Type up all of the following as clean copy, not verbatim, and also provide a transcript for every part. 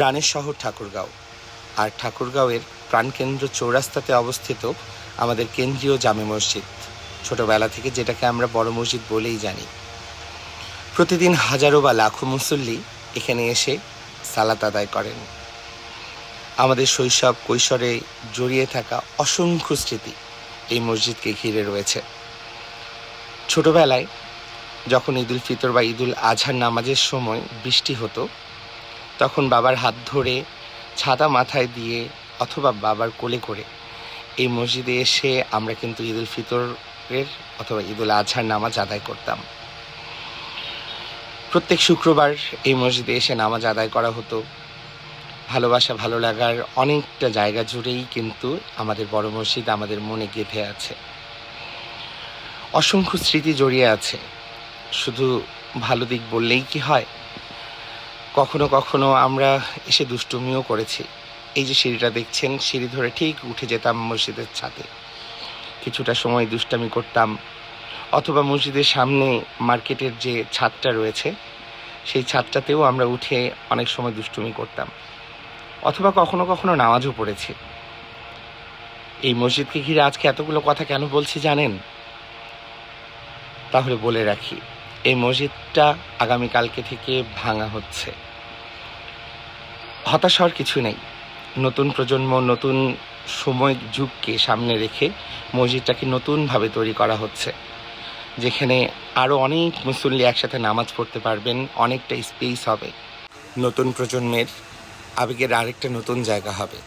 প্রাণের শহর ঠাকুরগাঁও, আর ঠাকুরগাঁওয়ের প্রাণকেন্দ্র চৌরাস্তাতে অবস্থিত আমাদের কেন্দ্রীয় জামে মসজিদ, ছোটবেলা থেকে যেটাকে আমরা বড় মসজিদ বলেই জানি। প্রতিদিন হাজারো বা লাখো মুসল্লি এখানে এসে সালাত আদায় করেন। আমাদের শৈশব কৈশোরে জড়িয়ে থাকা অসংখ্য স্মৃতি এই মসজিদকে ঘিরে রয়েছে। ছোটবেলায় যখন ঈদুল ফিতর বা ঈদুল আজহার নামাজের সময় বৃষ্টি হতো, তখন বাবার হাত ধরে ছাতা মাথায় দিয়ে অথবা বাবার কোলে করে এই মসজিদে এসে আমরা কিন্তু ঈদুল ফিতরের অথবা ঈদুল আজহার নামাজ আদায় করতাম। প্রত্যেক শুক্রবার এই মসজিদে এসে নামাজ আদায় করা হতো। ভালোবাসা, ভালো লাগার অনেকটা জায়গা জুড়েই কিন্তু আমাদের বড় মসজিদ আমাদের মনে গেঁথে আছে। অসংখ্য স্মৃতি জড়িয়ে আছে। শুধু ভালো দিক বললেই কি হয়? কখনো কখনো আমরা এসে দুষ্টুমিও করেছি। এই যে সিঁড়িটা দেখছেন, সিঁড়ি ধরে ঠিক উঠে যেতাম মসজিদের ছাদে, কিছুটা সময় দুষ্টামি করতাম। অথবা মসজিদের সামনে মার্কেটের যে ছাদটা রয়েছে, সেই ছাদটাতেও আমরা উঠে অনেক সময় দুষ্টুমি করতাম। অথবা কখনো কখনো নামাজও পড়েছি। এই মসজিদকে ঘিরে আজকে এতগুলো কথা কেন বলছি জানেন? তাহলে বলে রাখি, এই মসজিদটা আগামীকালকে থেকে ভাঙা হচ্ছে। হতাশ হওয়ার কিছু নেই। নতুন প্রজন্ম, নতুন সময় যুগকে সামনে রেখে মসজিদটাকে নতুনভাবে তৈরি করা হচ্ছে, যেখানে আরও অনেক মুসল্লি একসাথে নামাজ পড়তে পারবেন, অনেকটা স্পেস হবে। নতুন প্রজন্মের আবেগের আরেকটা নতুন জায়গা হবে।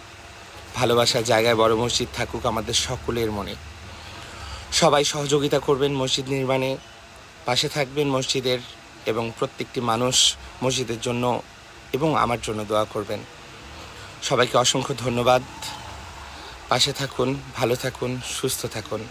ভালোবাসার জায়গায় বড় মসজিদ থাকুক আমাদের সকলের মনে। সবাই সহযোগিতা করবেন মসজিদ নির্মাণে, পাশে থাকবেন মসজিদের, এবং প্রত্যেকটি মানুষ মসজিদের জন্য এবং আমার জন্য দোয়া করবেন। সবাইকে অসংখ্য ধন্যবাদ। পাশে থাকুন, ভালো থাকুন, সুস্থ থাকুন।